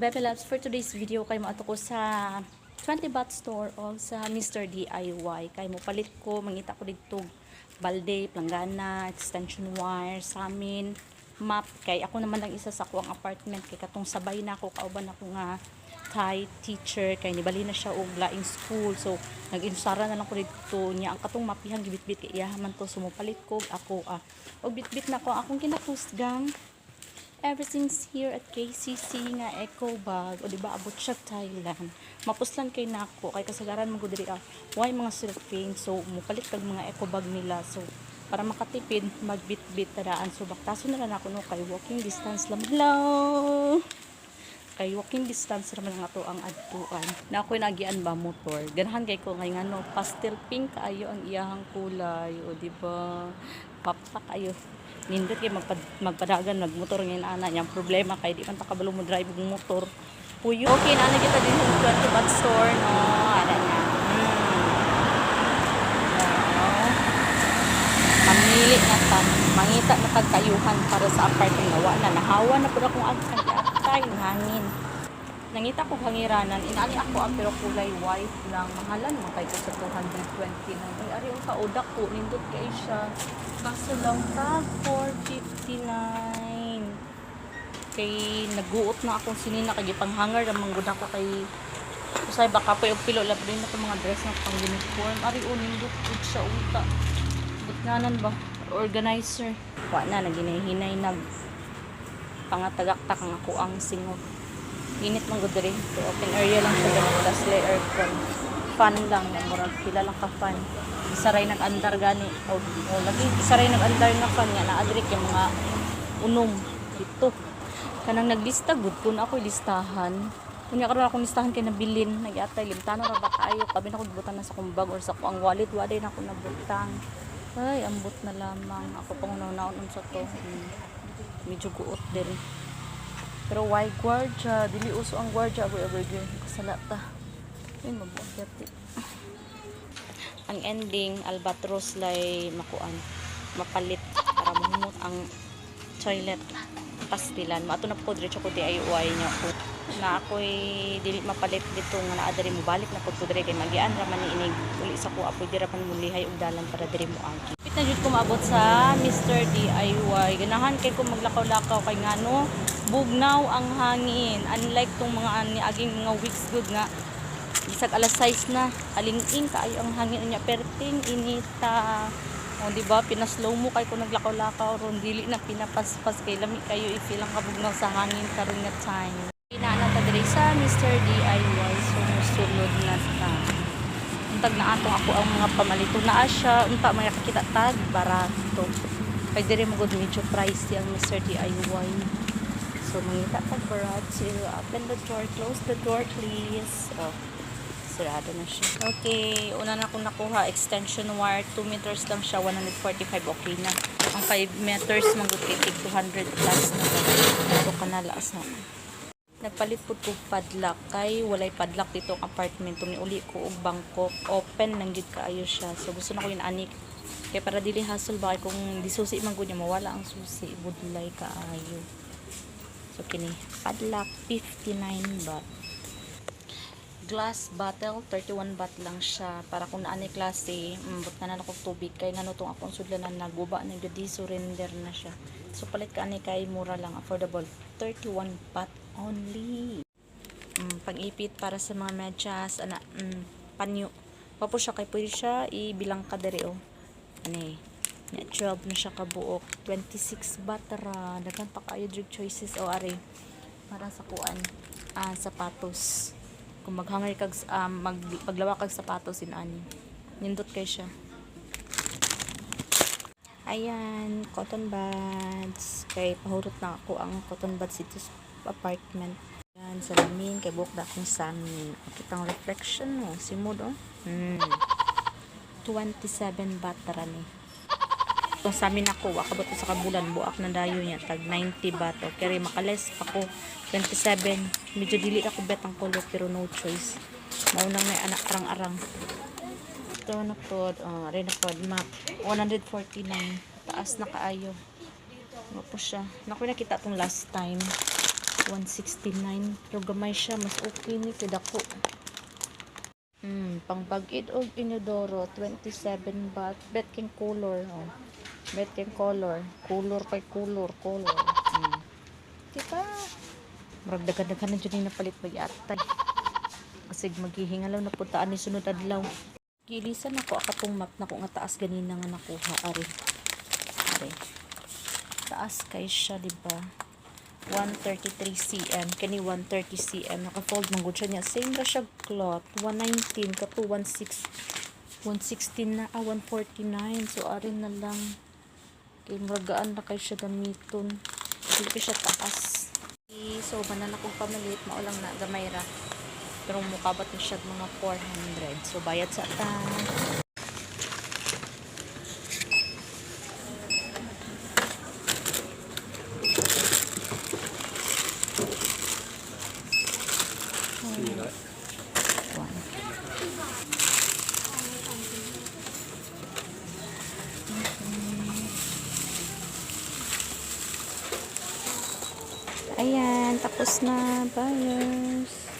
Bebe Labs, for today's video kay maato ko sa 20 baht store o sa Mr. DIY. Kay mo palit ko, mangita ko dito balde, planggana, extension wire, samin, map. Kay ako naman lang isa sa kuang apartment kay katong sabay na ako kauban ako nga Thai teacher kay nibali na siya og laing school. So nag-insara na lang ko dito niya ang katong mapihang gibit-bit kay iyahan man to sumupalit ko ako og bit-bit na ko akong kinapost gang. Everything's here at KCC nga eco bag o diba abot siya Thailand. Mapuslan kay nako kay kasagaran mo gud diri why mga surfing, so mupalit kag mga eco bag nila, so para makatipid magbit-bit tadaan, so baktason na lang ako no kay walking distance lang. Hello, kay walking distance naman nga to ang adtuan na ako'y nagian ba motor ganahan kay ko ngay ngano pastel pink kaayo ang iyahang kulay o diba papak ayo nindot kay magpadagan magmotor ngayon ana yang problema kay di man ta kabalo mo drive og motor puyo. Okay na kita din sa 20 baht store no ana na mamili na ta mangita na kagkayuhan para sa apartment nga na nahawa na pud akong agkay hangin. Nangita ko hangiranan, inali ako ang pero kulay white lang. Mahalan mo kay ko sa 220 na. Ay, ari yung kaudak ko, nindot kay siya. Kaso lang tag, 459. Kay naguot na akong sinina, kay panghanger naman gud ako kay usay baka pa yung pilo lang rin na mga dress na pang uniform. Ari o, nindot ko siya uta. Butnanan ba? Organizer. Wala na, naginahinay nag pangatagaktak ang ako ang singot. Init man gud diri. So, open area lang siya ganito. Tapos lay aircon. Fan lang. Murag pila lang ka fan. Isaray nag-andar gani. O lagi isaray nag-andar nga fan nga. Naadrik yung mga unom. Dito. Kanang naglista gud kun ako listahan. Kunya karon akong listahan kay nabilin. Nag-atay limtano ra ba kaayo. Kabi na ko gibutan na sa akong bag or sa akong wallet. Waday na ako nabutang. Ay, ambot na lamang. Ako pang unaw-unaw sa to. Medyo guot din. Pero why guardia? Dili uso ang guardia. Aboy-aboy yun. Kasalata. Ay, mabuhat. Ang ending, albatros lay makuan. Mapalit. Para mahimot ang toilet. Pastilan. Maato na po diretso ko DIY niya ako. Na ako'y dili mapalit dito nga naadari mo balik na po dire kay magian raman ni inig uli sa ko apoy dira pan mulihay og dalan para diri mo agi. Pit na jud ko maabot sa Mr. DIY. Ganahan kay ko maglakaw-lakaw kay ngano bugnaw ang hangin. Unlike tong mga ani aging mga weeks good nga bisag alas 6 na alingin kaayo ang hangin unya perting inita. O diba pinaslow mo kay ko naglakaw-lakaw ron dili na pinapaspas kay lami kayo ifilang kabugnaw sa hangin karon nga time. Inaana ta diri sa Mr. DIY sumusunod na ta. Untag na atong ako ang mga pamalito na siya unta may kakita tag barato. Kay diri mo gud medyo pricey ang Mr. DIY. So mangita tag barato. Open the door, close the door please. Oh. Sarado na siya. Okay, una na akong nakuha extension wire, 2 meters lang siya, 145 okay na. Ang 5 meters magkikig 200 plus na. Ito kanala sa nagpalit po ko padlock kay walay padlock dito ang apartment uli ko og Bangkok open nang gid kaayo siya, so gusto na ko inanik kay para dili hassle ba kung disusi man gud niya mawala ang susi budlay kaayo. So kini padlock 59 baht. Glass bottle 31 baht lang siya para kung naani klase but na ako tubig kay ngano tong akong sudlanan naguba na gud di surrender na siya, so palit ka ani kay mura lang affordable 31 baht only. Pag-ipit para sa mga medyas ana panyo papo siya kay pwede siya ibilang ka diri o ani 12 na siya kabuok 26 baht ra daghan pa kayo drug choices o ari para sa kuan sapatos. Kung maghanger kag paglawa kag sapatos inani nindot kay siya. Ayan, cotton buds kay pahurot na ako ang cotton buds dito sa apartment. Ayan, salamin kay buhok na akong samin. Kitang reflection mo simod 27 baht ra ni. Kung samin ako akabot sa kabulan buak na dayo niya tag 90 baht. Okay, makales pa ko 27. Medyo dili ako bet ang color pero no choice. Maunang may anak arang-arang. Ito na po, rin na po, map 149. Taas na kaayo. Ano po siya. Naku nakita itong last time. 169. Pero gamay siya, mas okay ni kay dako. Pang bagid og inodoro 27 baht. Bet king color, oh. Bet king color. Color kay color. Diba? Murag dagan-dagan na dyan napalit mag-atay. Kasi maghihingalaw na puntaan ni sunod adlaw. Gilisan ako akatong map na ko nga taas ganina nga nakuha. Ari. Taas kay siya, diba? 133 cm. Kani 130 cm. Naka-fold man gud siya niya. Same ra siya cloth. 119 kato 116 na. 149. So, arin na lang. Kay muragaan na kay siya gamiton. Hindi siya taas. So, manan akong pamalit. Maulang na gamay ra. Pero mukabat na siya mga 400. So, bayad sa ta. Ayan, tapos na, buyers.